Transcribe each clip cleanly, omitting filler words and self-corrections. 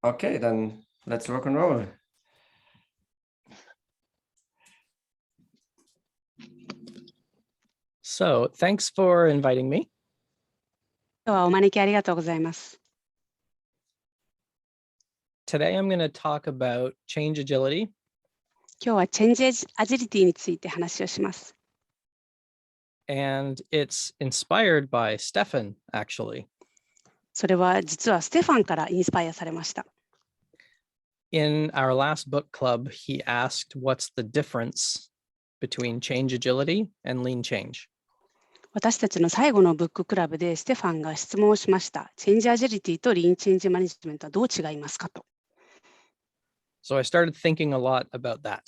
Okay, then let's rock and roll. So, thanks for inviting me. 今日はお招きありがとうございます。Today, I'm going to talk about change agility. 今日はチェンジアジリティについて話をします。And it's inspired by Stefan, actually. それは実はステファンからインスパイアされました。In our last book club, he asked what's the difference between change agility and lean change. 私たちの最後のブッククラブでステファンが質問をしました。チェンジアジリティとリーンチェンジマネジメントはどう違いますかと。So I started thinking a lot about that.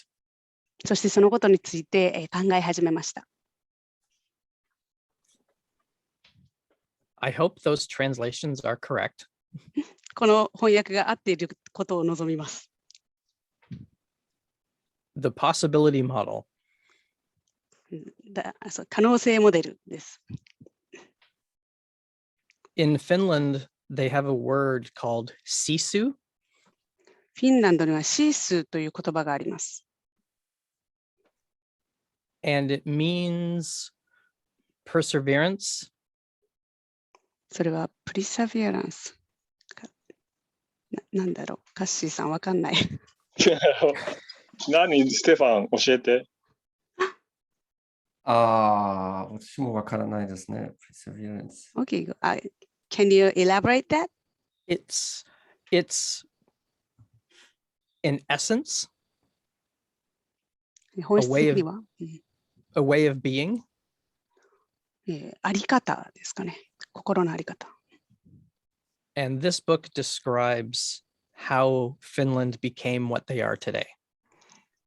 そしてそのことについて考え始めました。I hope those translations are correct. この翻訳が合っていることを望みます。The possibility model. 可能性モデルです。In Finland, they have a word called sisu. フィンランドにはシースという言葉があります。And it means perseverance. それはプリサビアランス。なんだろう、カッシーさんわかんない。何、ステファン教えて。私もわからないですね。Perseverance. Okay, can you elaborate that? It's in essence, 本質的には、a way of being. あり方ですかね。心のあり方。And this book describes how Finland became what they are today.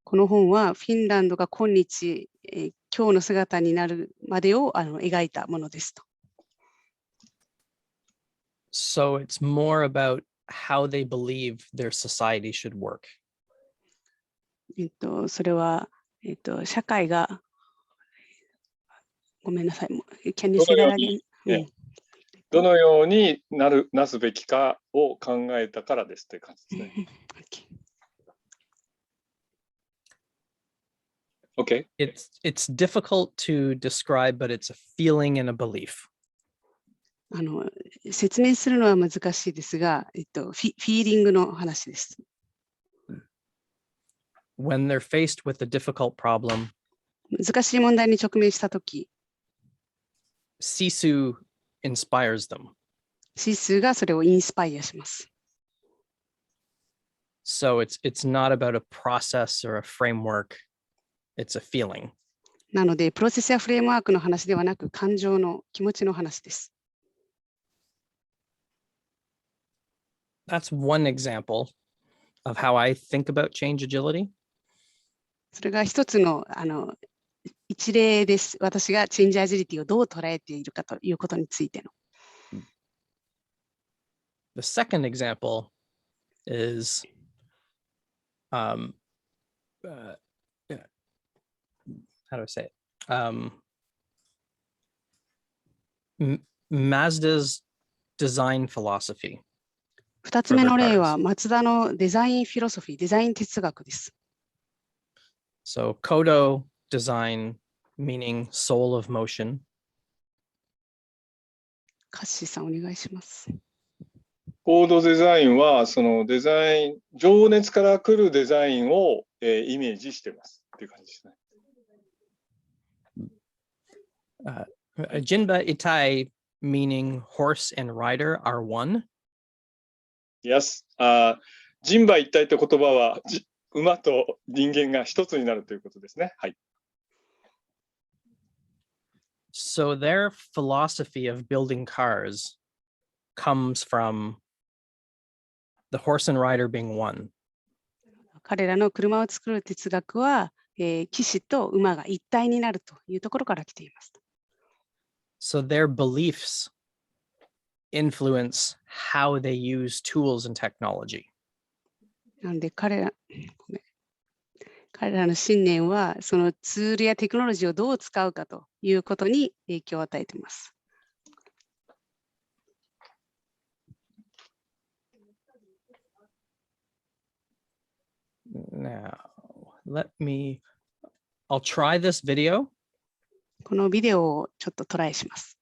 この本はフィンランドが今日、今日の姿になるまでを描いたものですと。So it's more about how they believe their society should work. それは、社会が、ごめんなさい。Can you say that again? どのようになすべきかを考えたからですという感じですね。Okay. It's difficult to describe, but it's a feeling and a belief. 説明するのは難しいですが、フィーリングの話です。When they're faced with a difficult problem, 難しい問題に直面したとき、sisu inspires them. シースがそれをインスパイアします。So it's not about a process or a framework. It's a feeling. なので、プロセスやフレームワークの話ではなく、感情の気持ちの話です。That's one example of how I think about change agility. それが一つの、一例です。私がチェンジアジリティをどう捉えているかということについての。The second example is how do I say it? Mazda's design philosophy. 二つ目の例は、マツダのデザインフィロソフィー、デザイン哲学です。So Kodo design, meaning soul of motion. カッシーさん、お願いします。コードデザインは、そのデザイン、情熱から来るデザインを、イメージしてますっていう感じですね。Jinba Itai, meaning horse and rider, are one. Yes. 人馬一体って言葉は、馬と人間が一つになるということですね。はい。So their philosophy of building cars comes from the horse and rider being one. 彼らの車を作る哲学は、騎士と馬が一体になるというところから来ています。So their beliefs influence how they use tools and technology. なので彼らの信念はそのツールやテクノロジーをどう使うかということに影響を与えています。Now, I'll try this video. このビデオをちょっとトライします。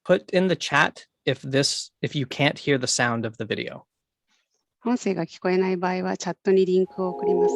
Put in the chat if you can't hear the sound of the video. 音声が聞こえない場合はチャットにリンクを送ります。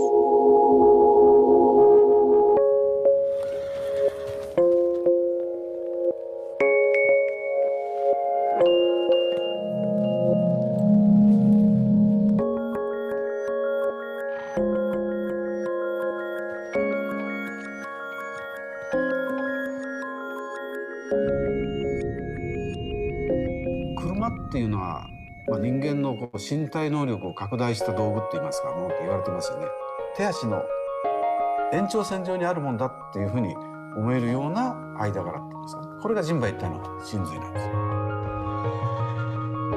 車っていうのは、人間の身体能力を拡大した道具って言いますか、ものって言われてますよね。手足の延長線上にあるもんだっていうふうに思えるような間柄っていうんですかね。これが人馬一体の真髄なんです。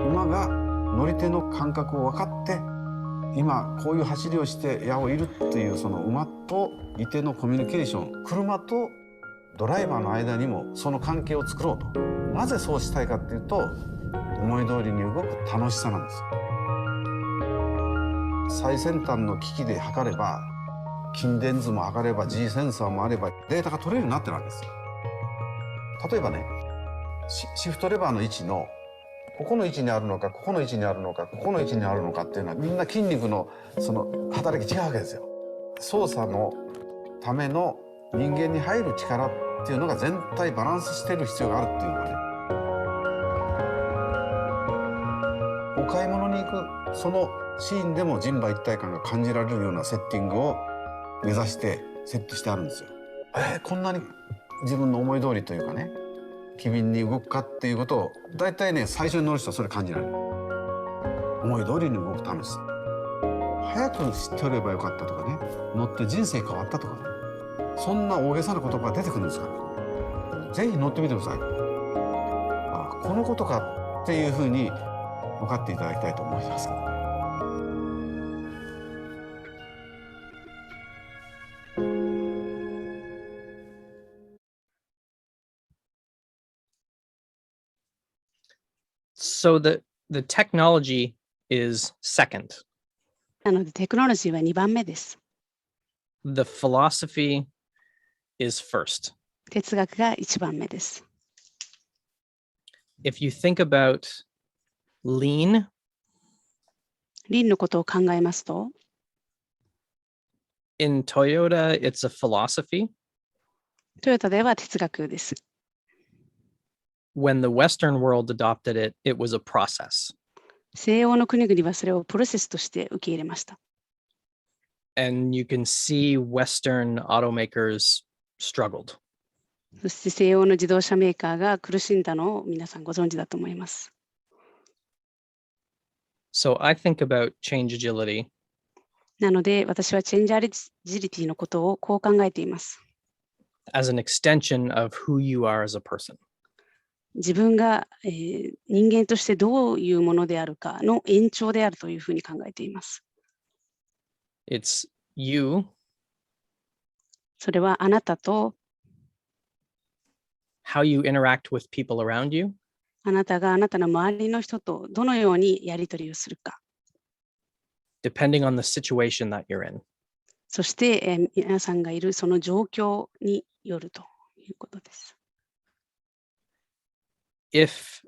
馬が乗り手の感覚を分かって、今こういう走りをして矢を射るっていうその馬と射手のコミュニケーション、車とドライバーの間にもその関係を作ろうと。なぜそうしたいかっていうと、思い通りに動く楽しさなんです。最先端の機器で測れば、筋電図も測れば G センサーもあればデータが取れるようになってるわけです。例えばね、シフトレバーの位置のここの位置にあるのか、ここの位置にあるのか、ここの位置にあるのかっていうのはみんな筋肉のその働き違うわけですよ。操作のための人間に入る力っていうのが全体バランスしてる必要があるっていうのがね、お買い物に行くそのシーンでも人馬一体感が感じられるようなセッティングを目指してセットしてあるんですよ。こんなに自分の思い通りというかね、機敏に動くかっていうことを大体ね、最初に乗る人はそれ感じられる。思い通りに動く楽しさ。早く知っておればよかったとかね、乗って人生変わったとかね、そんな大げさな言葉が出てくるんですから、ぜひ乗ってみてください。このことかっていうふうに分かっていただきたいと思います。So the technology is second. なのでテクノロジーは2番目です。The philosophy is first. 哲学が1番目です。If you think about lean, リンのことを考えますと、in Toyota, it's a philosophy. トヨタでは哲学です。When the Western world adopted it, it was a process. 西洋の国々はそれをプロセスとして受け入れました。And you can see Western automakers struggled. そして西洋の自動車メーカーが苦しんだのを皆さんご存知だと思います。So I think about change agility なので私はチェンジアジリティのことをこう考えています。as an extension of who you are as a person. 自分が、人間としてどういうものであるかの延長であるというふうに考えています。It's you それはあなたと how you interact with people around you, あなたがあなたの周りの人とどのようにやり取りをするか。depending on the situation that you're in. そして、皆さんがいるその状況によるということです。If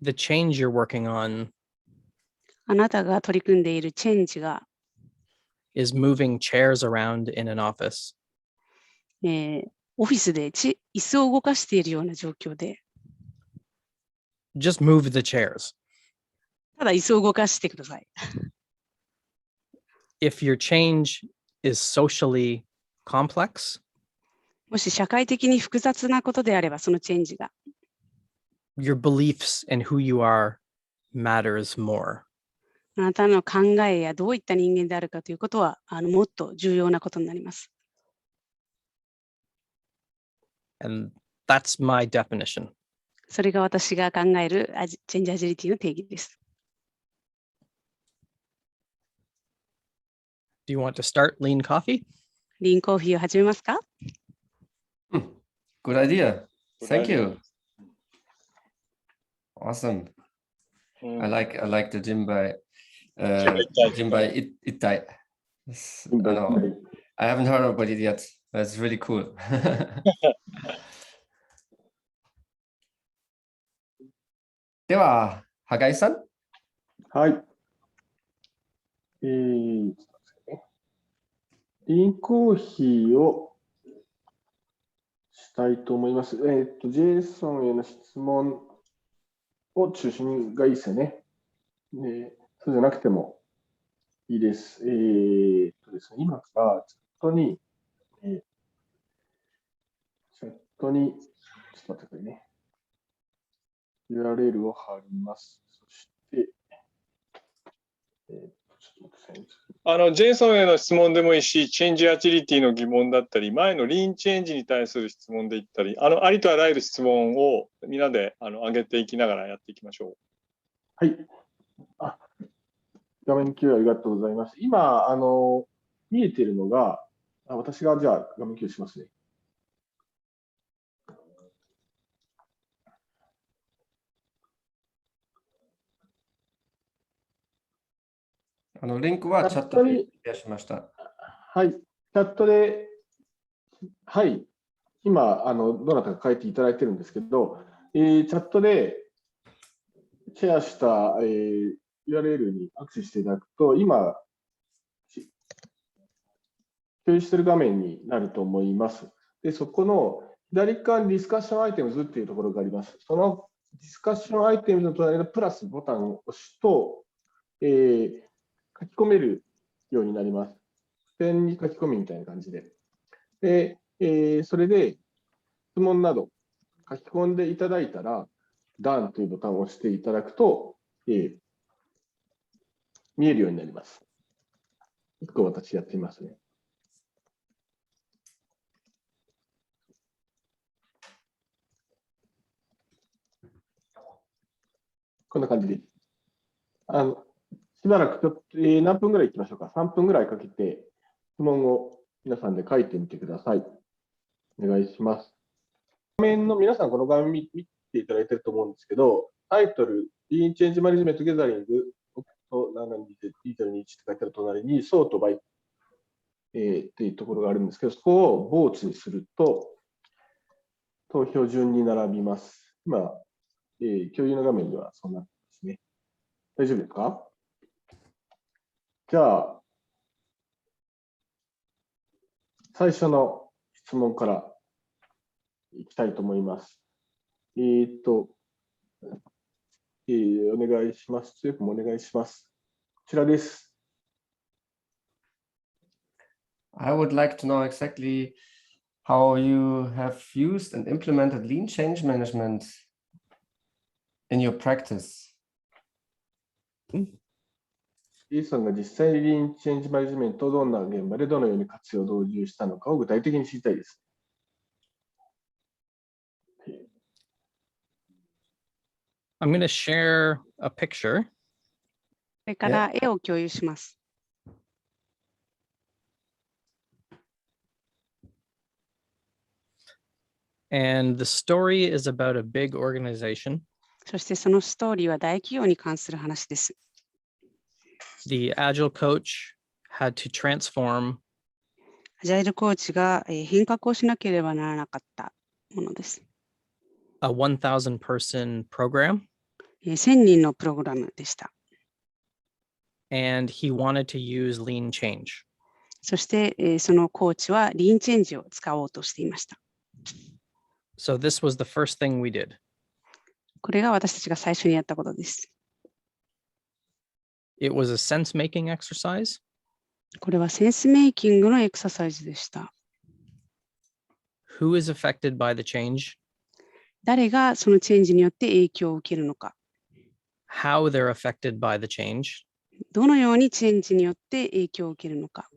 the change you're working on あなたが取り組んでいるチェンジが、is moving chairs around in an office, オフィスで椅子を動かしているような状況で、just move the chairs. ただ椅子を動かしてください。If your change is socially complex, もし社会的に複雑なことであれば、そのチェンジが、your beliefs and who you are matters more. あなたの考えやどういった人間であるかということは、もっと重要なことになります。And that's my definition. それが私が考えるチェンジアジリティの定義です。Do you want to start Lean Coffee? リーンコーヒーを始めますか？うん。Good idea. Thank you. Awesome. I like the Jinbai Ittai. I haven't heard about it yet. That's really cool. では、羽井さん。はい。リンコーヒーをしたいと思います。ジェイソンへの質問を中心がいいですよね。そうじゃなくてもいいです。ですね、今からチャットに、ちょっと待ってくださいね。URL を貼ります。そして、ちょっと待ってくださいね。ジェイソンへの質問でもいいし、チェンジアジリティの疑問だったり、前のリーンチェンジに対する質問でいったり、ありとあらゆる質問をみんなで上げていきながらやっていきましょう。はい。画面共有ありがとうございます。今、見えているのが、私がじゃあ画面共有しますね。リンクはチャットにシェアしました。はい。チャットで、はい。今、どなたか書いていただいてるんですけど、チャットでシェアした、URL にアクセスしていただくと、今、共有している画面になると思います。で、そこの左側にディスカッションアイテムズっていうところがあります。そのディスカッションアイテムズの隣のプラスボタンを押すと、書き込めるようになります。付箋に書き込みみたいな感じで。で、それで質問など書き込んでいただいたら、Done というボタンを押していただくと、見えるようになります。1個私やってみますね。こんな感じで。しばらくちょっと、何分ぐらいいきましょうか。3分ぐらいかけて質問を皆さんで書いてみてください。お願いします。画面の皆さん、この画面見ていただいていると思うんですけど、タイトル、LeanChangeMangement Gathering と2021って書いてある隣に、ソートバイっていうところがあるんですけど、そこをボーツにすると、投票順に並びます。今、共有の画面ではそうなってますね。大丈夫ですか？じゃあ、最初の質問からいきたいと思います。お願いします。強くもお願いします。こちらです。I would like to know exactly how you have used and implemented lean change management in your practice. ジェイソンが実際にリーンチェンジマネジメントをどんな現場でどのように活用導入したのかを具体的に知りたいです。I'm going to share a picture. これから絵を共有します。And the story is about a big organization. そしてそのストーリーは大企業に関する話です。The Agile coach had to transform アジャイルコーチが変革をしなければならなかったものです。a 1,000 person program. 1000人のプログラムでした。And he wanted to use lean change. そしてそのコーチはリーンチェンジを使おうとしていました。So this was the first thing we did. これが私たちが最初にやったことです。It was a sense-making exercise. これはセンスメイキングのエクササイズでした。Who is affected by the change? 誰がそのチェンジによって影響を受けるのか。How they're affected by the change. どのようにチェンジによって影響を受けるのか。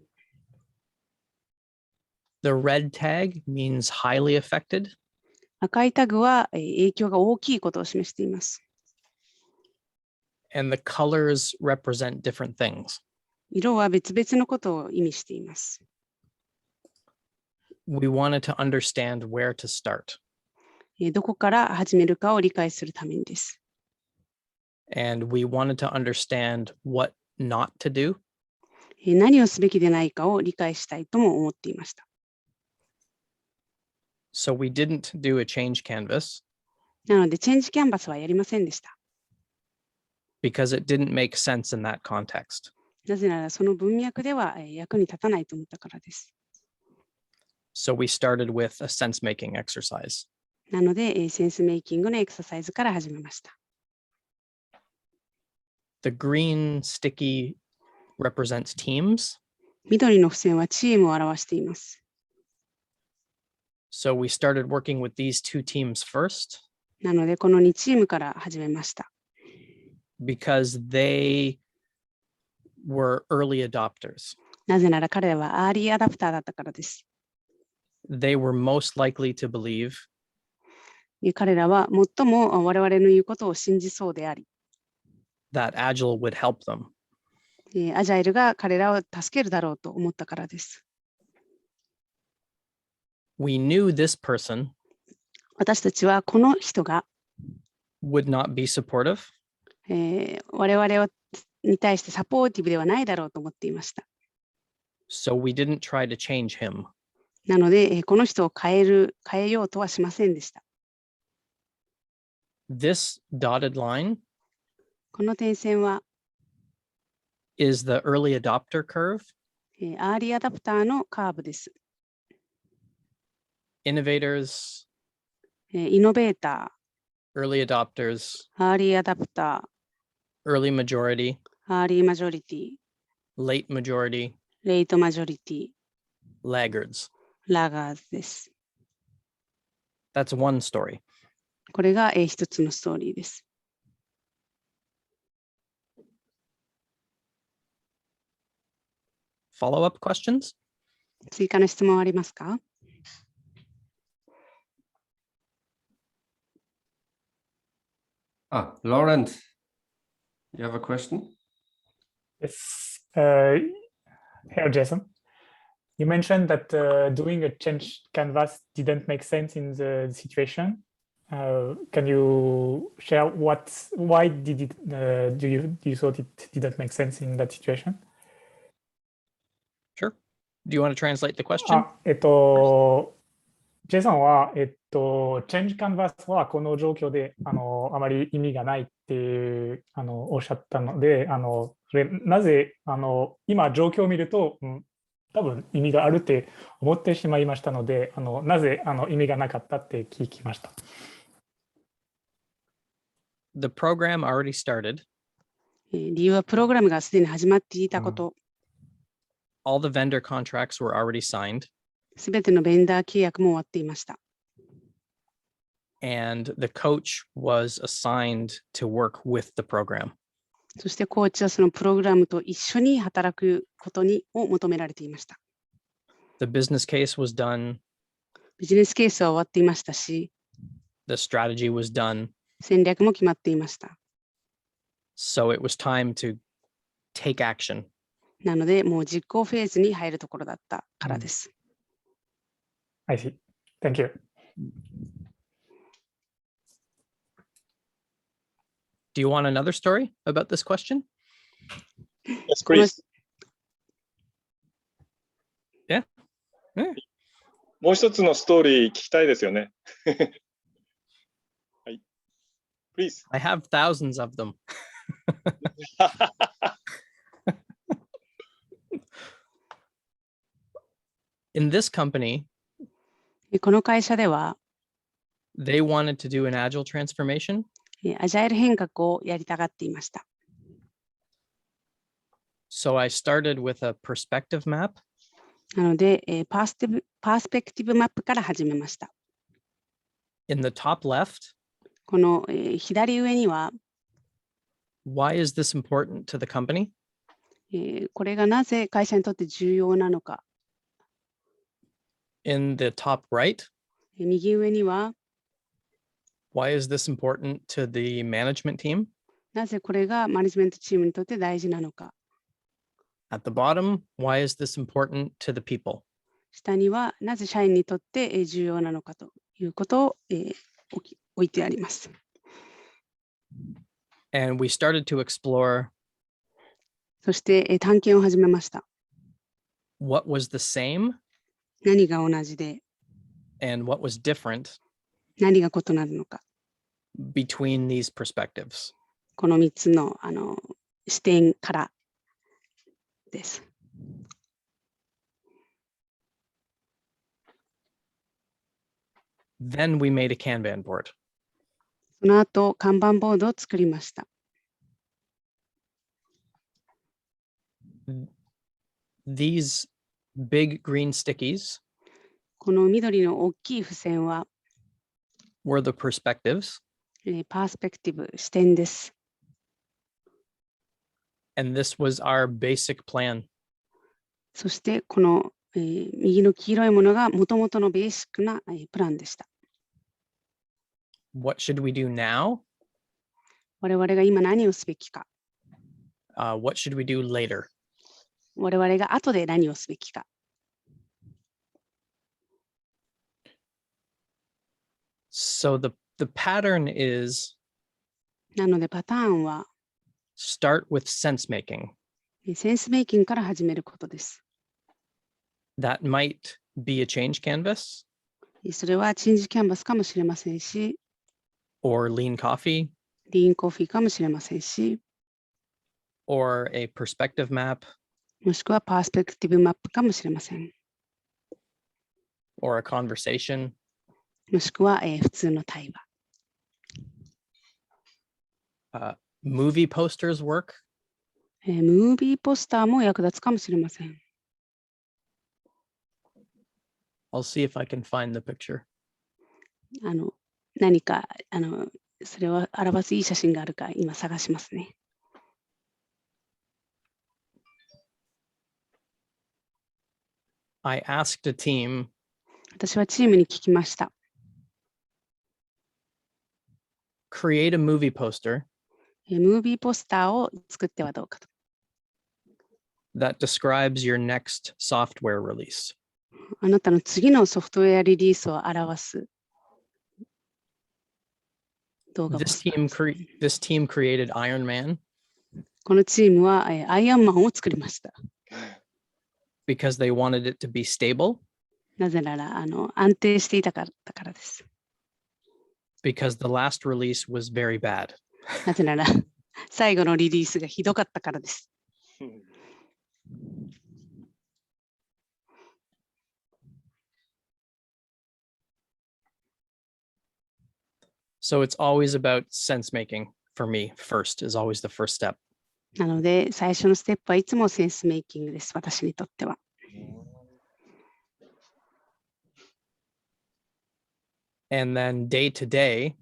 The red tag means highly affected. 赤いタグは影響が大きいことを示しています。And the colors represent different things. 色は別々のことを意味しています。We wanted to understand where to start. どこから始めるかを理解するためにです。And we wanted to understand what not to do. 何をすべきでないかを理解したいとも思っていました。So we didn't do a change canvas なので、チェンジキャンバスはやりませんでした。because it didn't make sense in that context. なぜなら、その文脈では役に立たないと思ったからです。So we started with a sense-making exercise. なので、センスメイキングのエクササイズから始めました。The green sticky represents teams. 緑の付箋はチームを表しています。So we started working with these two teams first なので、この2チームから始めました。because they were early adopters. なぜなら彼らはアーリーアダプターだったからです。They were most likely to believe 彼らは最も我々の言うことを信じそうであり、that Agile would help them. アジャイルが彼らを助けるだろうと思ったからです。We knew this person 私たちはこの人が、would not be supportive, 我々に対してサポーティブではないだろうと思っていました。so we didn't try to change him. なので、この人を変えようとはしませんでした。This dotted line この点線は、is the early adopter curve. アーリーアダプターのカーブです。Innovators, イノベータ early adopters, ー、アーリーアダプタ early majority, ー、アーリーマジョリティ、late majority, レイトマジョリティ、laggards. ラガーズです。That's one story. これが一つのストーリーです。Follow-up questions? 追加の質問ありますか？Laurent, you have a question? Yes. Here, Jason. You mentioned that doing a change canvas didn't make sense in the situation. Can you share why did it? Do you thought it didn't make sense in that situation? Sure. Do you want to translate the question? ジェイソンは、チェンジカンバスはこの状況であまり意味がないっていうおっしゃったので、それなぜ今状況を見ると、多分意味があるって思ってしまいましたので、なぜ意味がなかったって聞きました。The program already started. 理由はプログラムがすでに始まっていたこと。All the vendor contracts were already signed. すべてのベンダー契約も終わっていました。And the coach was assigned to work with the program. そしてコーチはそのプログラムと一緒に働くことを求められていました。The business case was done. ビジネスケースは終わっていましたし、The strategy was done. 戦略も決まっていました。So it was time to take action. なので、もう実行フェーズに入るところだったからです。I see. Thank you. Do you want another story about this question? Yes, please. Yeah. もう一つのストーリー聞きたいですよね。はい。Please. I have thousands of them. In this company, この会社では、they wanted to do an agile transformation. アジャイル変革をやりたがっていました。So I started with a perspective map. なので、パースペクティブマップから始めました。In the top left, この、左上には、why is this important to the company? これがなぜ会社にとって重要なのか。In the top right, 右上には、why is this important to the management team? なぜこれがマネジメントチームにとって大事なのか。At the bottom, why is this important to the people? 下にはなぜ社員にとって重要なのかということを置いてあります。And we started to explore そして探検を始めました。what was the same 何が同じで and what was different 何が異なるのか。between these perspectives. この3つの、視点からです。Then we made a Kanban board. その後、看板ボードを作りました。These big green stickies この緑の大きい付箋は、were the perspectives, パースペクティブ、視点です。and this was our basic plan. そして、この、右の黄色いものがもともとのベーシックな、プランでした。What should we do now? 我々が今何をすべきか。What should we do later? 我々が後で何をすべきか。So the pattern is なのでパターンは start with sense making. センスメイキングから始めることです。That might be a change canvas それはチェンジキャンバスかもしれませんし、or lean coffee リーンコーヒーかもしれませんし、or a perspective map もしくはパースペクティブマップかもしれません。or a conversation. もしくは、普通の対話。Movie posters work. ムービーポスターも役立つかもしれません。I'll see if I can find the picture. 何かそれを表すいい写真があるか今探しますね。I asked a team 私はチームに聞きました。create a movie poster ムービーポスターを作ってはどうかと。that describes your next software release. あなたの次のソフトウェアリリースを表す動画ポ This スター。 team created Iron Man このチームはアイアンマンを作りました。because they wanted it to be stable, なぜなら安定していたからです。because the last release was very bad. なぜなら最後のリリースがひどかったからです。So it's always about sense making for me. First is always the first step. なので最初のステップはいつもセンスメイキングです。私にとっては。And then day to day,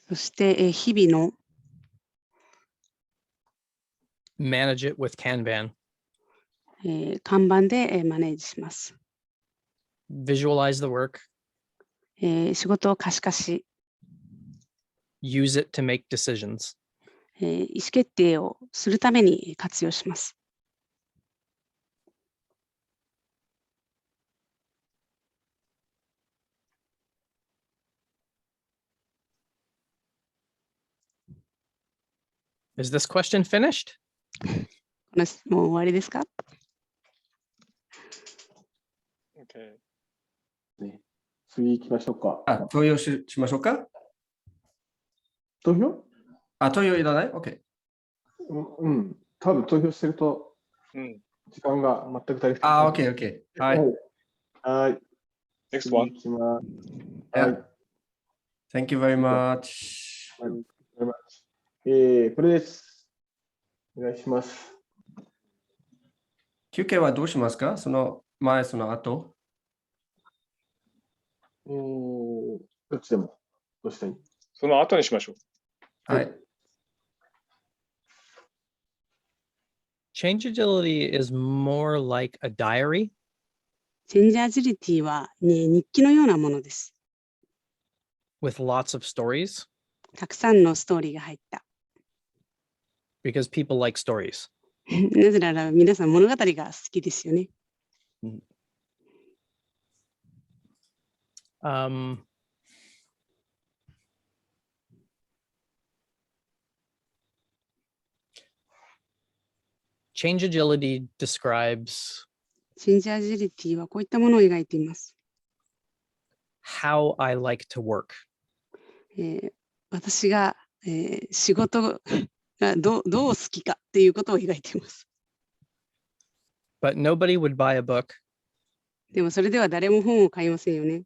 そして日々のmanage it with Kanban. 看板でマネージします。Visualize the work, 仕事を可視化し、use it to make decisions. 意思決定をするために活用します。Is this question finished? もう終わりですか？ Okay. 次行きましょうか。投票しましょうか。投票？投票いらない？ OK。うん、多分投票してると、時間が全く足りない。OK、OK。はい。はい。Next one. 行きます。はい。はい。Thank you very much. これです。お願いします。休憩はどうしますか？その前、その後。どっちでも。どうしたい？その後にしましょう。はい。Change agility is more like a diary. チェンジアジリティは、日記のようなものです。With lots of stories. たくさんのストーリーが入った。Because people like stories. なぜなら皆さん物語が好きですよね。Change agility describes チェンジアジリティはこういったものを描いています。how I like to work. 私が、仕事がどう好きかっていうことを描いています。But nobody would buy a book でもそれでは誰も本を買いませんよね。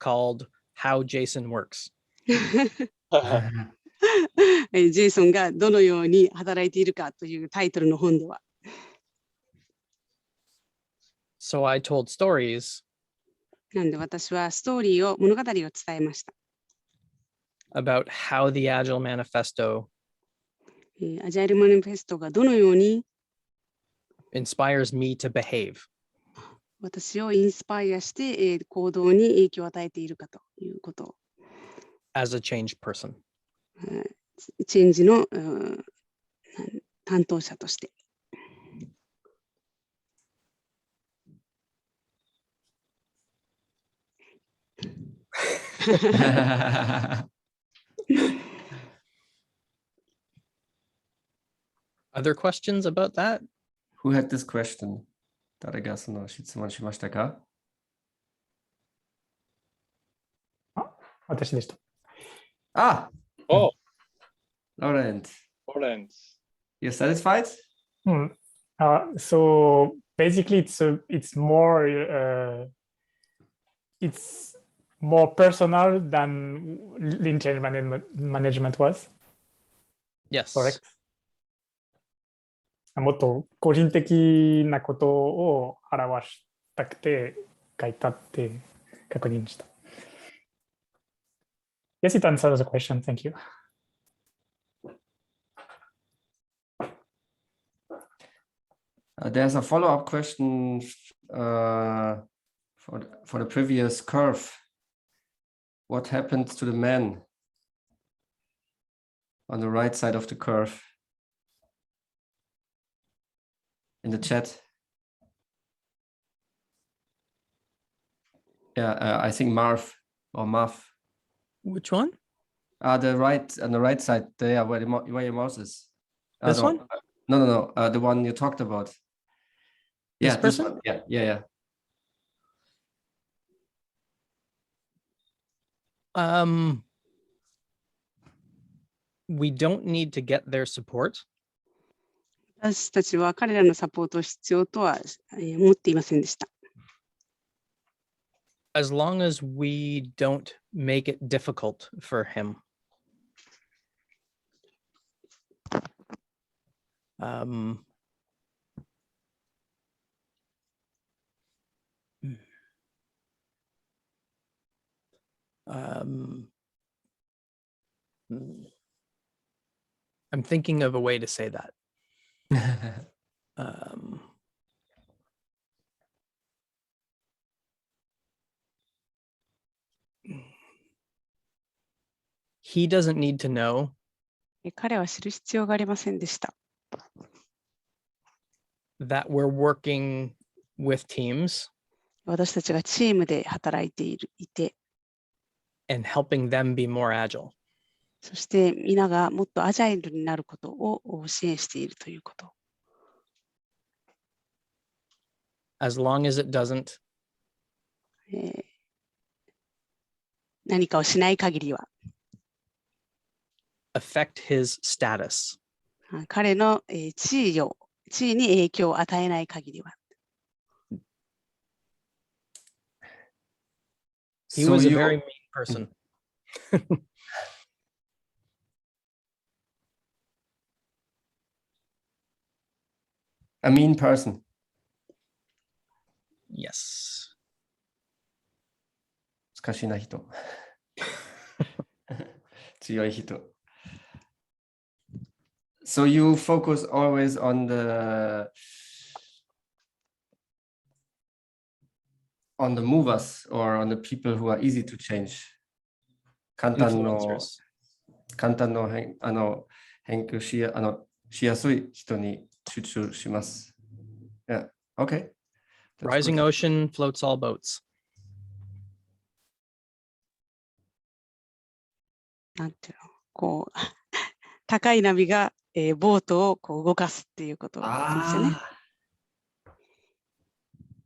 called How Jason Works. ジェイソンがどのように働いているかというタイトルの本では。So I told stories なんで私はストーリーを、物語を伝えました。about how the Agile Manifesto アジャイルマニフェストがどのように inspires me to behave. 私をインスパイアして、行動に影響を与えているかということを。as a change person. チェンジの担当者として。Other questions about that? Who had this question? 誰がその質問しましたか？私でした。Ah, Oh, Laurent. Lawrence. You're satisfied? So basically, it's more personal than LeanChange management was. Yes. Correct. もっと個人的なことを表したくて書いたって確認した。Yes, it answers the question. Thank you. There's a follow-up question for the previous curve. What happened to the man on the right side of the curve? In the chat. Yeah, I think Marv or Marv. Which one? On the right side there, where your mouse is. This one? No. The one you talked about. Yeah, this one. Yeah. We don't need to get their support. 私たちは彼らのサポートを必要とは思っていませんでした。As long as we don't make it difficult for him. I'm thinking of a way to say that. He doesn't need to know 彼は知る必要がありませんでした。that we're working with teams 私たちがチームで働いていて、and helping them be more agile. そして皆がもっとアジャイルになることを支援しているということ。As long as it doesn't 何かをしない限りは。affect his status. 彼の地位に影響を与えない限りは。He was a very mean person. A mean person. Yes. 難しいな人。強い人。So you focus always on the movers or on the people who are easy to change. 簡単の変化しやすい人に集中します。Yeah, okay. Rising ocean floats all boats. なんていうの、こう、高い波が、ボートをこう動かすっていうことですよね。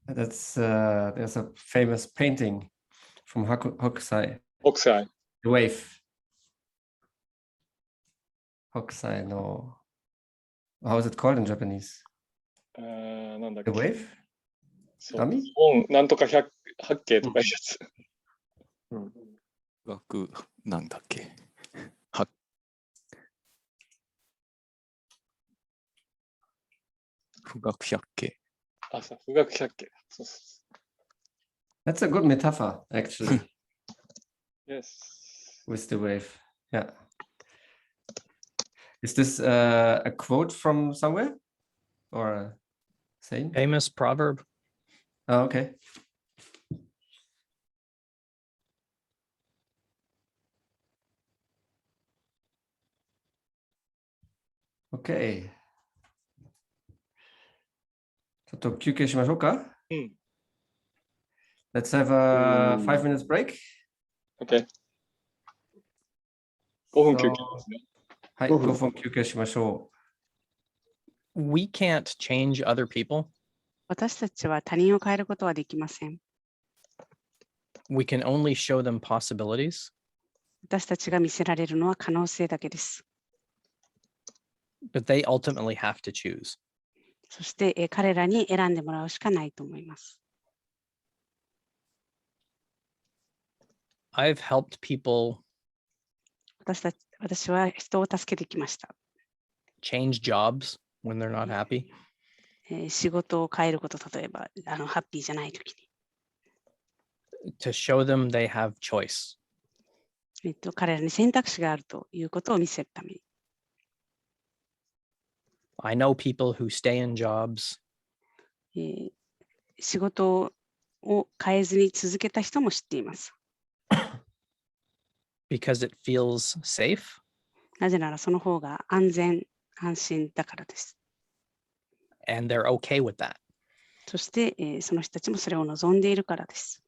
There's a famous painting from Hokusai. 北斎。 The Wave. Hokusai no. How is it called in Japanese? なんだっ The け。 Wave? そう波なんとか八景とかいうやつ。学なんだっけ。富岳百景。富岳百景。そうそうそ That's a good metaphor, actually, う。Yes. with the wave. Yeah. Is this a quote from somewhere or a saying? Famous proverb. Oh, okay. Okay. ちょっと休憩しましょうか。Let's have a 5 minutes break. OK。5分休憩ですね。はい、5分休憩しましょ We can't change other people. 私たちは他人を変えることはできません。We can only show them possibilities. 私たちが見せられるのは可能性だけです。But they ultimately have to choose. そして、彼らに選んでもらうしかないと思います。I've helped people 私は人を助けてきました。change jobs when they're not happy. 仕事を変えること、例えばハッピーじゃないときに。to show them they have choice. 彼らに選択肢があるということを見せるために。I know people who stay in jobs 仕事を変えずに続けた人も知っています。because it feels safe. なぜならその方が安全、安心だからです。And they're okay with that. そして、その人たちもそれを望んでいるからです。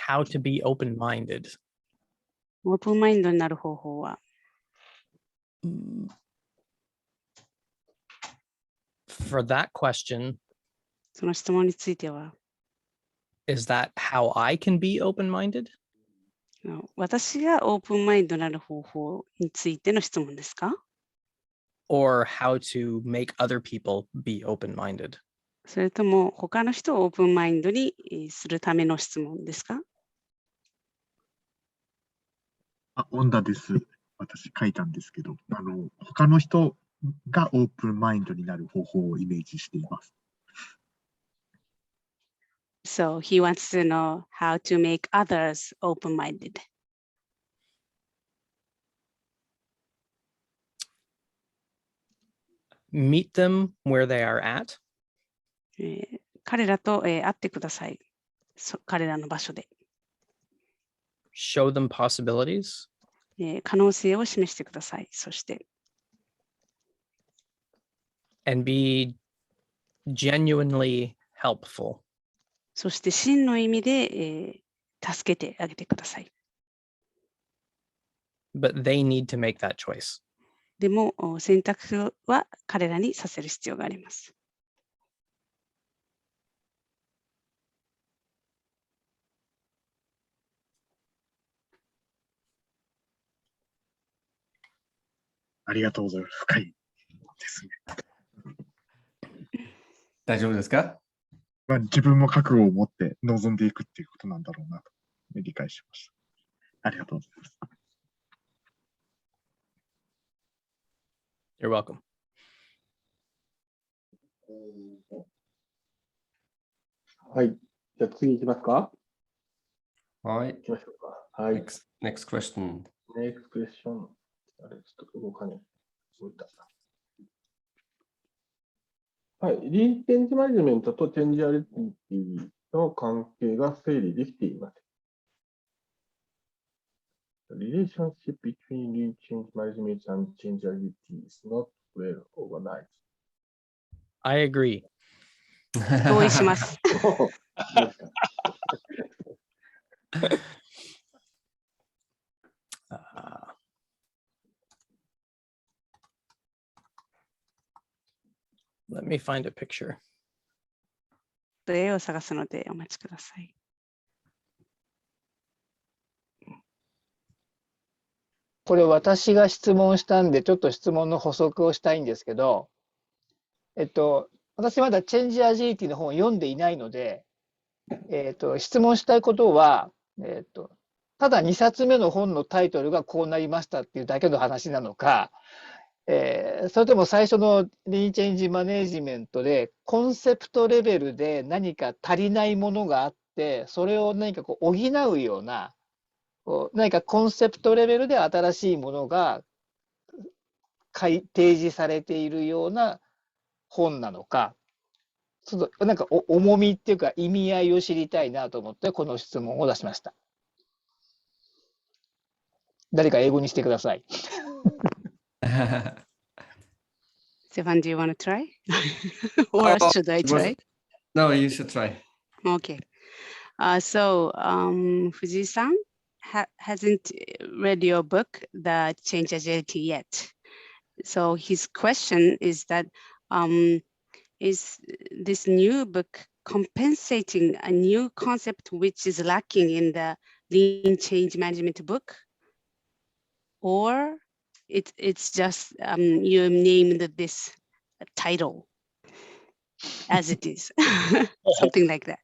How to be open-minded. オープンマインドになる方法は、For that question, その質問については、is that how I can be open-minded? 私がオープンマインドになる方法についての質問ですか？ Or how to make other people be open-minded? それとも他の人をオープンマインドにするための質問ですか？恩田です。私書いたんですけど、他の人がオープンマインドになる方法をイメージしています。So he wants to know how to make others open-minded. Meet them where they are at. 彼らと、会ってください。彼らの場所で。Show them possibilities. 可能性を示してください。そして、and be genuinely helpful. そして真の意味で、助けてあげてください。But they need to make that choice. でも選択は彼らにさせる必要があります。ありがとうございます。深いですね。大丈夫ですか？自分も覚悟を持って臨んでいくっていうことなんだろうなと理解しました。ありがとうございます。You're welcome. はい。じゃあ次行きますか？はい。行きましょうか。はい。Next question. Next question. あれ、ちょっと動かねえ。動いた。はい。リーンチェンジマネジメントとチェンジアリティの関係が整理できていません。The relationship between lean change management and change agility is not well organized. I agree. 同意します。どうですか？Let me find a picture. 絵を探すのでお待ちください。これ私が質問したんで、ちょっと質問の補足をしたいんですけど、私まだチェンジアジリティの本を読んでいないので、質問したいことは、ただ2冊目の本のタイトルがこうなりましたっていうだけの話なのか、それとも最初のリーチェンジマネジメントでコンセプトレベルで何か足りないものがあって、それを何かこう補うような、何かコンセプトレベルで新しいものが提示されているような本なのか、ちょっとなんか重みっていうか意味合いを知りたいなと思ってこの質問を出しました。誰か英語にしてください。Stefan, do you want to try? Or should I try? No, you should try. Okay. So, Fuji-san hasn't read your book, The Change Agility, yet. So his question is that, is this new book compensating a new concept which is lacking in the Lean Change Management book? Or it's just you named this title as it is, something like that.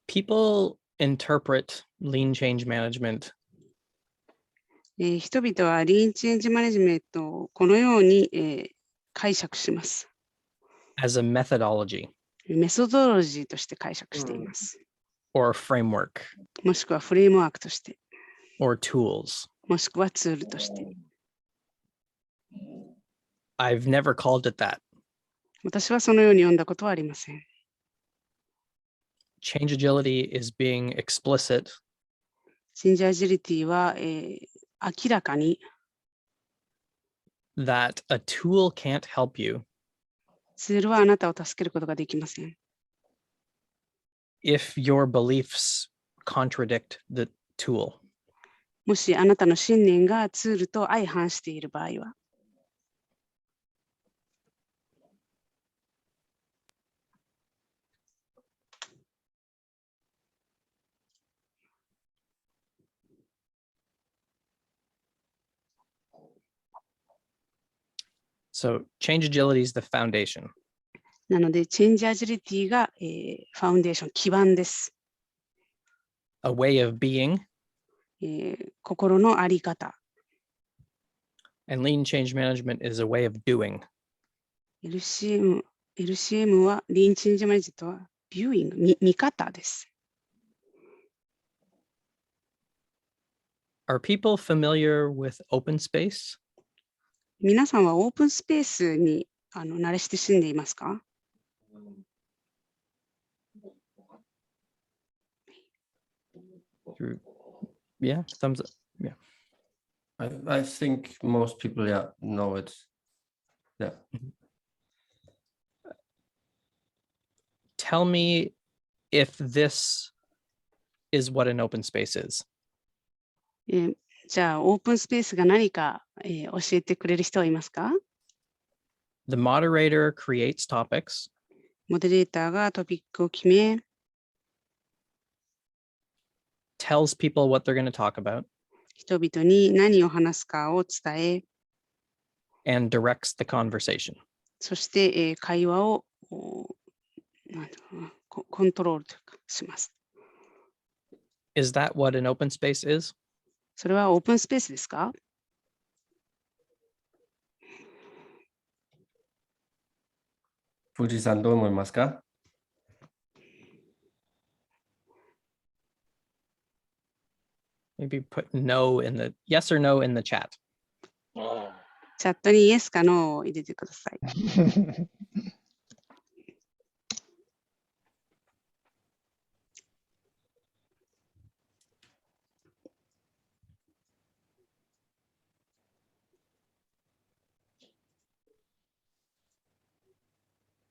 People interpret lean change management 人々はリーンチェンジマネジメントをこのように、解釈します。as a methodology メソドロジーとして解釈しています。or framework もしくはフレームワークとして。or tools. もしくはツールとして。I've never called it that. 私はそのように読んだことはありません。Change agility is being explicit. チェンジアジリティは、明らかに that a tool can't help you ツールはあなたを助けることができません。if your beliefs contradict the tool. もしあなたの信念がツールと相反している場合は。So change agility is the foundation. なので、チェンジアジリティが、ファウンデーション、基盤です。A way of being. 心のあり方。And lean change management is a way of doing. LCM は、リーンチェンジマネジメントは、ビューイング、見方です。Are people familiar with open space? 皆さんはオープンスペースに慣れ親しんでいますか？ Yeah, thumbs up. Yeah. I think most people, know it. Yeah. Tell me if this is what an open space is. じゃあ、オープンスペースが何か、教えてくれる人はいますか？ The moderator creates topics. モデレーターがトピックを決め、tells people what they're going to talk about. 人々に何を話すかを伝え、and directs the conversation. そして、会話をコントロールというかします。Is that what an open space is? それはオープンスペースですか？藤井さんどう思いますか？ Maybe put no in the yes or no in the chat. チャットにイエスかノーを入れてください。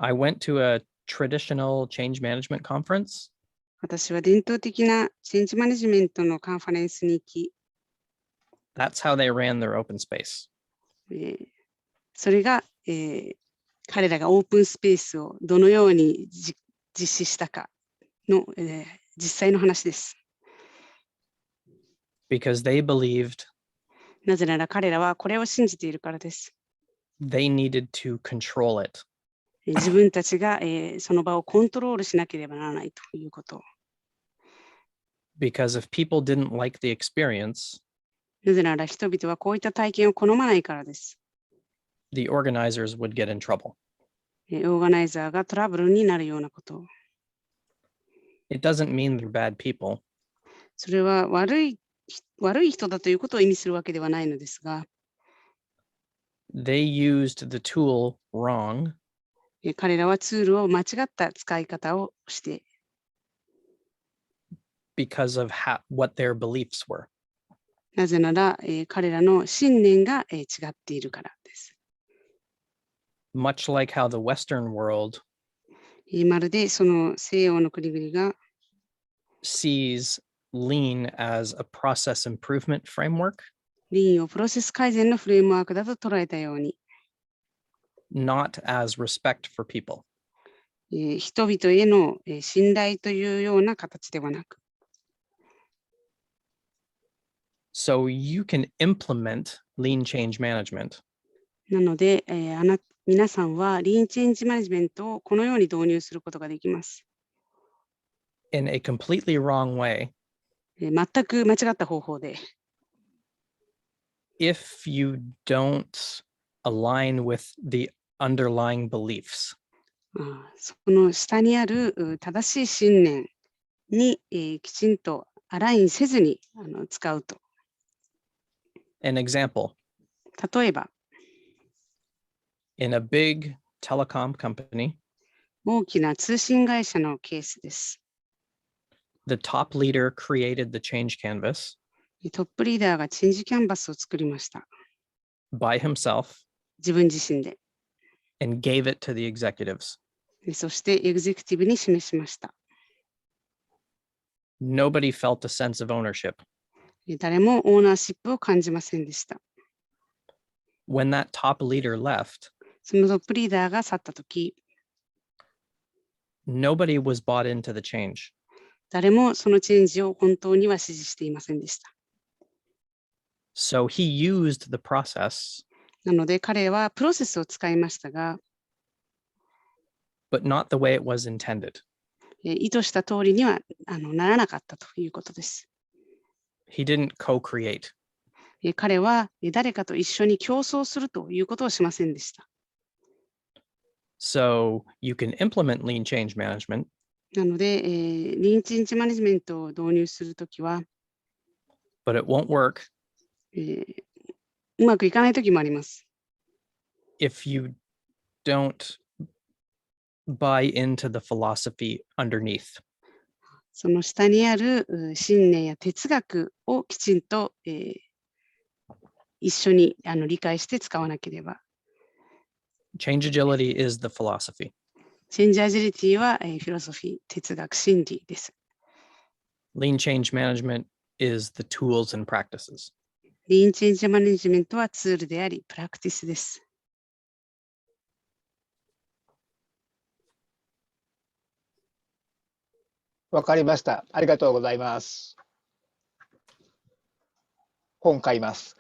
I went to a traditional change management conference. 私は伝統的なチェンジマネジメントのカンファレンスに行き、That's how they ran their open space. それが、彼らがオープンスペースをどのように実施したかの、実際の話です。Because they believed なぜなら彼らはこれを信じているからです。they needed to control it. 自分たちが、その場をコントロールしなければならないということ。Because if people didn't like the experience, なぜなら人々はこういった体験を好まないからです。the organizers would get in trouble. オーガナイザーがトラブルになるようなこと。It doesn't mean they're bad people. それは悪い人だということを意味するわけではないのですが、They used the tool wrong. 彼らはツールを間違った使い方をして、because of what their beliefs were. なぜなら、彼らの信念が、違っているからです。Much like how the Western world まるでその西洋の国々が sees Lean as a process improvement framework, リーンをプロセス改善のフレームワークだと捉えたように、not as respect for people. 人々への信頼というような形ではなく、So you can implement Lean Change Management なので、皆さんはリーンチェンジマネジメントをこのように導入することができます。in a completely wrong way 全く間違った方法で、if you don't align with the underlying beliefs. その下にある正しい信念に、きちんとアラインせずに使うと。An example, 例えば、in a big telecom company, 大きな通信会社のケースです。the top leader created the change canvas トップリーダーがチェンジキャンバスを作りました。by himself 自分自身で。and gave it to the executives. そしてエグゼクティブに示しました。Nobody felt a sense of ownership. 誰もオーナーシップを感じませんでした。When that top leader left, そのトップリーダーが去ったとき、nobody was bought into the change. 誰もそのチェンジを本当には支持していませんでした。So he used the process, なので彼はプロセスを使いましたが、but not the way it was intended. 意図した通りにはならなかったということです。He didn't co-create. 彼は誰かと一緒に競争するということをしませんでした。So you can implement lean change management, なので、リーンチェンジマネジメントを導入するときは、but it won't work うまくいかないときもあります。if you don't buy into the philosophy underneath. その下にある信念や哲学をきちんと、一緒に理解して使わなければ。Change agility is the philosophy. チェンジアジリティは、フィロソフィー、哲学、心理です。Lean change management is the tools and practices. リーンチェンジマネジメントはツールであり、プラクティスです。わかりました。ありがとうございます。本買います。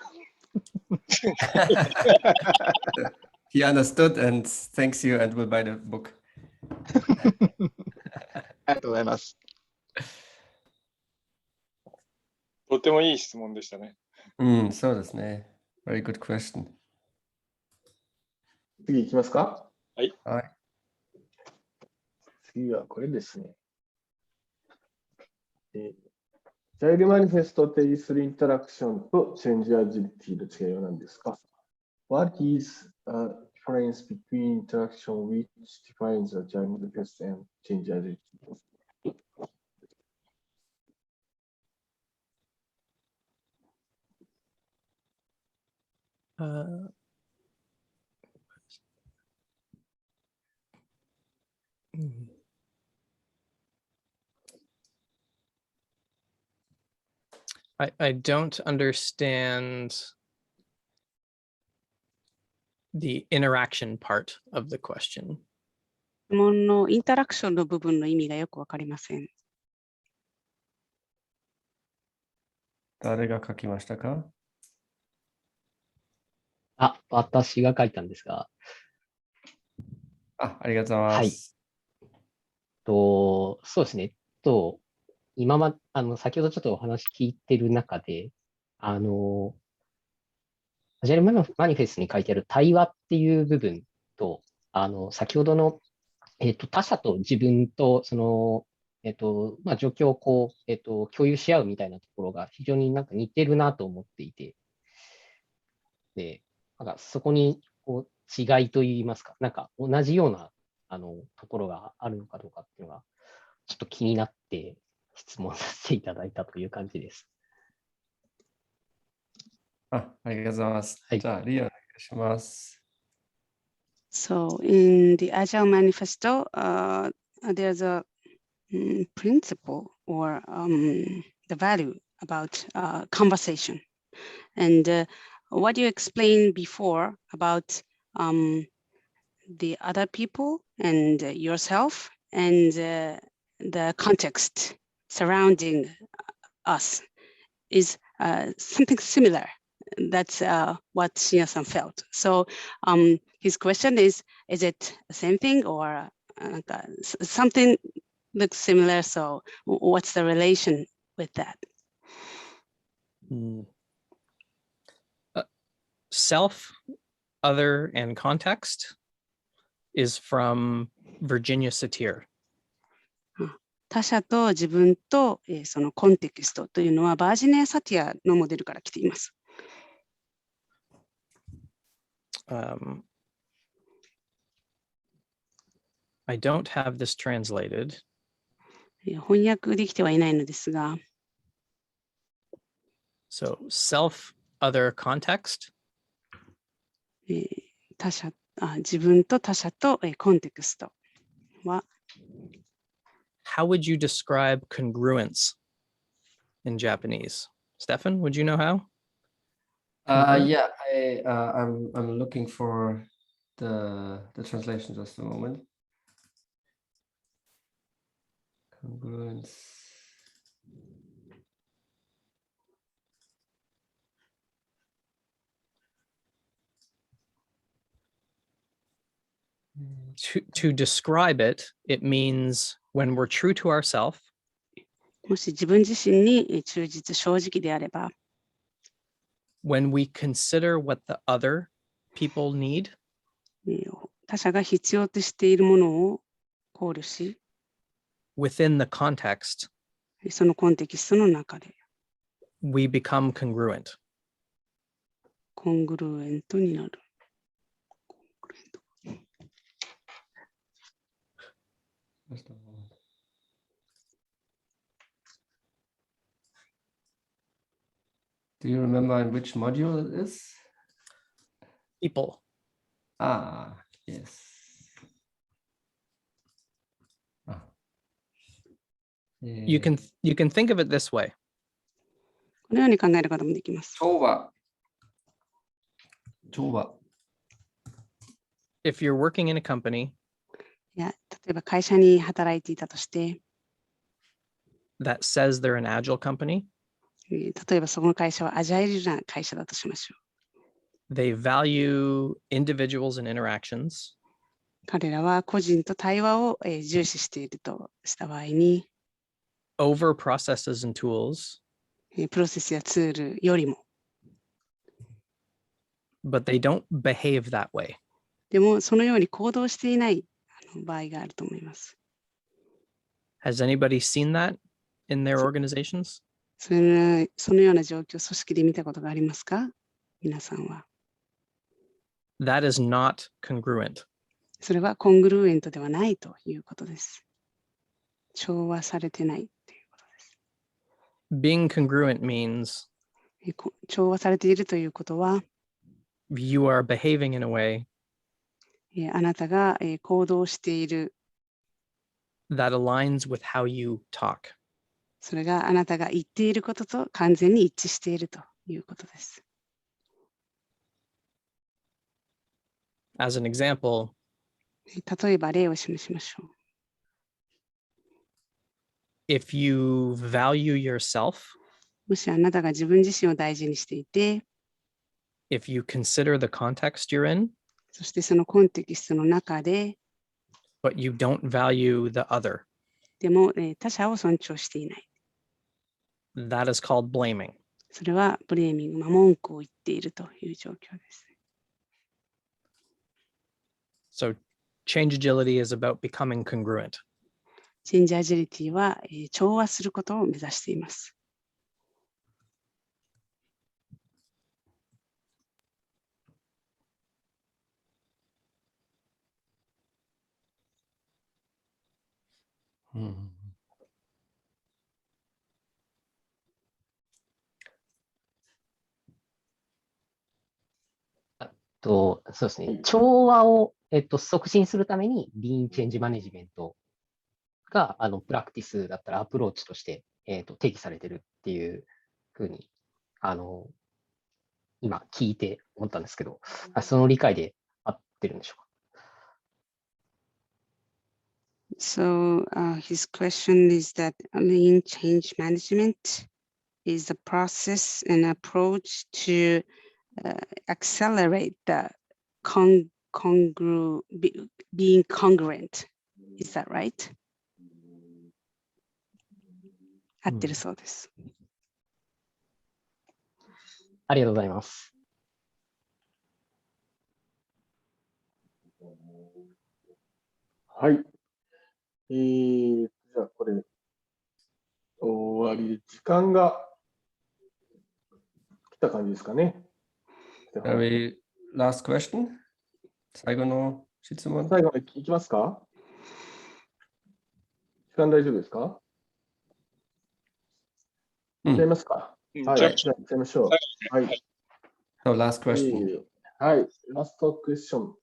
He understood and thanks you and will buy the book. ありがとうございます。とてもいい質問でしたね。そうですね。Very good question. 次いきますか。はい。はい。次はこれですね。ジャイルマニフェスト定義するインタラクションとチェンジアジリティの違いは何ですか？ What is the difference between interaction which defines the Agile manifesto and change agility? I don't understand the interaction part of the question. 質問のインタラクションの部分の意味がよくわかりません。誰が書きましたか？私が書いたんですが。ありがとうございます。そうですね。先ほどちょっとお話聞いてる中で、アジャイルマニフェストに書いてある対話っていう部分と、先ほどの、他者と自分と、状況を共有し合うみたいなところが非常になんか似てるなと思っていて、で、そこに違いといいますか、なんか同じようなところがあるのかどうかっていうのが、ちょっと気になって質問させていただいたという感じです。ありがとうございます。じゃあ、リオお願いします。So in the Agile Manifesto, there's a principle or the value about conversation. And what you explained before about the other people and yourself and the context surrounding us is something similar. That's what Shinya-san felt. So his question is it the same thing or something looks similar? So what's the relation with that? Self, other, and context is from Virginia Satir. 他者と自分とそのコンテキストというのはバージニア・サティアのモデルから来ています。I don't have this translated. 翻訳できてはいないのですが。So, self, other, context. 自分と他者とコンテクストは。How would you describe congruence in Japanese? Stefan, would you know how? Yeah, I'm looking for the translation just a moment. Congruence. To describe it, it means when we're true to ourselves. もし自分自身に忠実正直であれば。When we consider what the other people need. 他者が必要としているものを考慮し。Within the context. そのコンテキストの中で。We become congruent. コングルエントになる。Do you remember in which module it is? People. Yes. You can think of it this way. このように考えることもできます。調和。If you're working in a company, 例えば会社に働いていたとして、that says they're an agile company, 例えばその会社はアジャイルな会社だとしましょう。They value individuals and interactions. 彼らは個人と対話を重視しているとした場合に、over processes and tools. プロセスやツールよりも。But they don't behave that way. でもそのように行動していない場合があると思います。Has anybody seen that in their organizations? そのような状況を組織で見たことがありますか？皆さんは。That is not congruent. それはコングルーエントではないということです。調和されてないということです。Being congruent means 調和されているということは You are behaving in a way あなたが行動している that aligns with how you talk. それがあなたが言っていることと完全に一致しているということです。As an example, 例えば例を示しましょう。if you value yourself, もしあなたが自分自身を大事にしていて、if you consider the context you're in, そしてそのコンテキストの中で、but you don't value the other, でも、他者を尊重していない。that is called blaming. それはブレーミング、文句を言っているという状況です。So change agility is about becoming congruent. チェンジアジリティは、調和することを目指しています。そうですね。調和を、促進するために、リーンチェンジマネジメントが、プラクティスだったらアプローチとして、定義されてるっていうふうに、今聞いて思ったんですけど、その理解で合ってるんでしょうか。So his question is that lean change management is the process and approach to accelerate the being congruent. Is that right? 合ってるそうです。ありがとうございます。はい。じゃあこれ終わりで時間が来た感じですかね。Last question? 最後の質問。最後までいきますか？時間大丈夫ですか？いっちゃいますか？はい、じゃあいっちゃいましょう。はい。So last question. はい、ラストクエスチョン。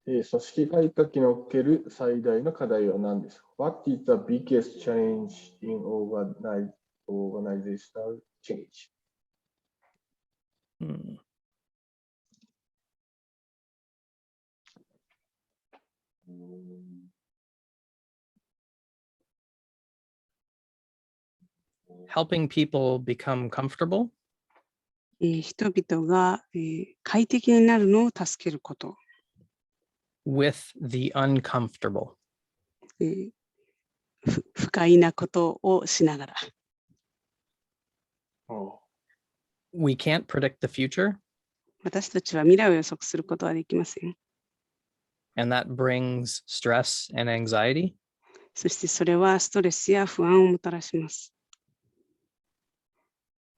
組織改革における最大の課題は何ですか？ What is the biggest challenge in organizational change? Helping people become comfortable 人々が、快適になるのを助けること。with the uncomfortable. 不快なことをしながら。We can't predict the future. 私たちは未来を予測することはできません。And that brings stress and anxiety. そしてそれはストレスや不安をもたらします。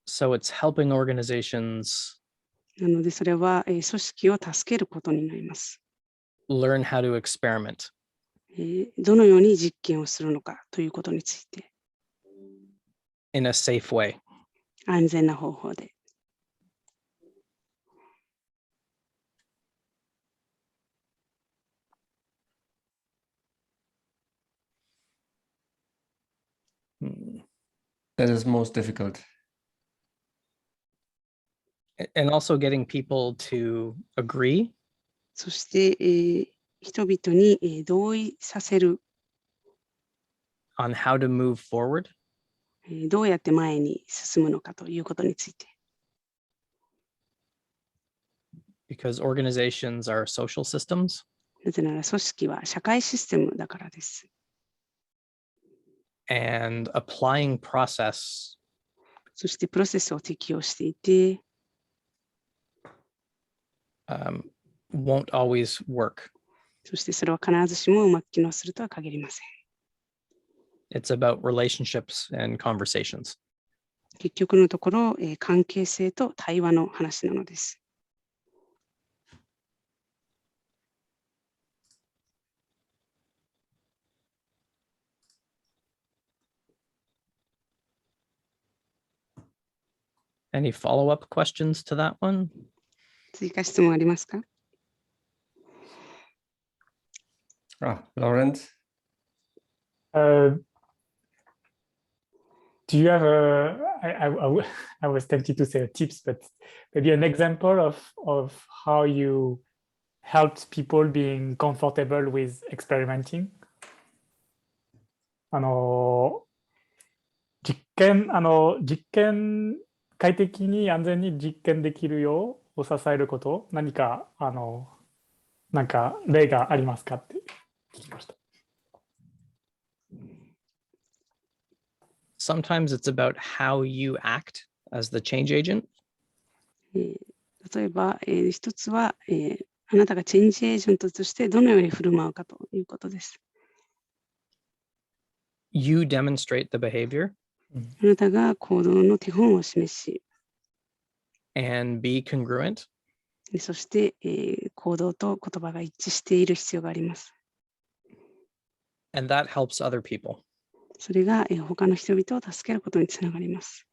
So it's helping organizations なのでそれは、組織を助けることになります。learn how to experiment. どのように実験をするのかということについて。in a safe way. 安全な方法で。That is most difficult. And also getting people to agree. そして、人々に、同意させる。on how to move forward. どうやって前に進むのかということについて。Because organizations are social systems. なぜなら組織は社会システムだからです。And applying process そしてプロセスを適用していて、won't always work. そしてそれは必ずしもうまく機能するとは限りません。It's about relationships and conversations. 結局のところ、関係性と対話の話なのです。Any follow-up questions to that one? 追加質問ありますか？Lawrence? Do you have I was tempted to say tips, but maybe an example of how you helped people being comfortable with experimenting? 実験、快適に安全に実験できるようを支えること、何か、なんか例がありますかって聞きました。Sometimes it's about how you act as the change agent. 例えば、一つは、あなたがチェンジエージェントとしてどのように振る舞うかということです。You demonstrate the behavior. あなたが行動の手本を示し、and be congruent. そして、行動と言葉が一致している必要があります。And that helps other people. それが、他の人々を助けることにつながります。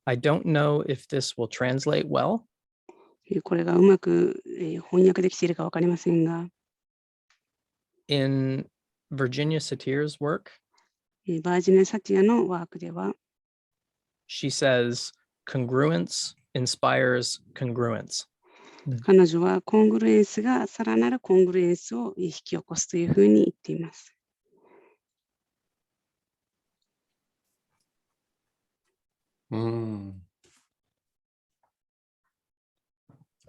I don't know if this will translate well. これがうまく、翻訳できているか分かりませんが、In Virginia Satir's work, バージニア・サティアのワークでは、she says, congruence inspires congruence. 彼女はコングルエンスがさらなるコングルエンスを引き起こすというふうに言っています。な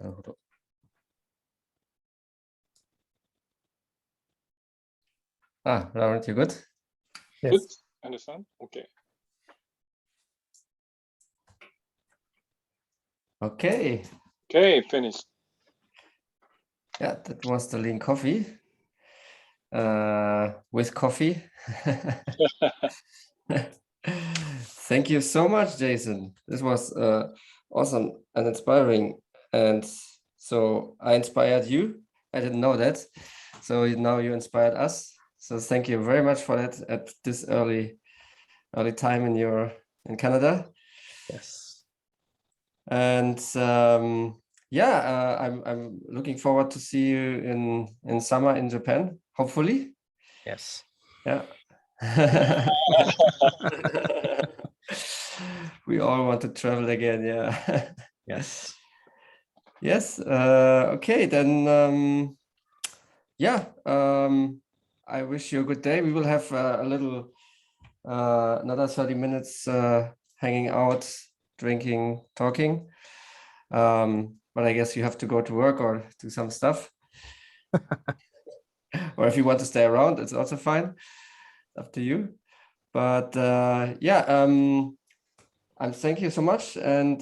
るほど。Laurent, you good? Good. Understand? Okay. Okay. Okay, finished. Yeah, that was the lean coffee. With coffee. Thank you so much, Jason. This was awesome and inspiring. And so I inspired you. I didn't know that. So now you inspired us. So thank you very much for that at this early time in Canada. Yes. And I'm looking forward to see you in summer in Japan, hopefully. Yes. Yeah. We all want to travel again, yeah. Yes. Yes. Okay, then I wish you a good day. We will have a little another 30 minutes hanging out, drinking, talking. But I guess you have to go to work or do some stuff. Or if you want to stay around, it's also fine. Up to you. But thank you so much, and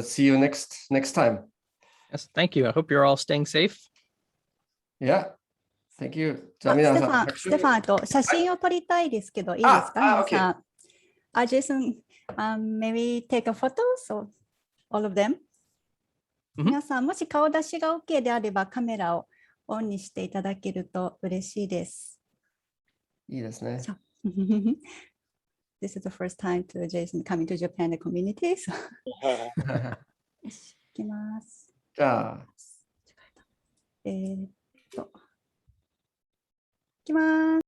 see you next time. Yes, thank you. I hope you're all staying safe. Yeah, thank you. じゃあ皆さん、ステファンと写真を撮りたいですけど、いいですか？皆さん。Jason, maybe take a photo, so all of them. 皆さん、もし顔出しが OK であればカメラをオンにしていただけると嬉しいです。いいですね。This is the first time to Jason coming to Japan the community. So よし、いきます。じゃあ。いきます。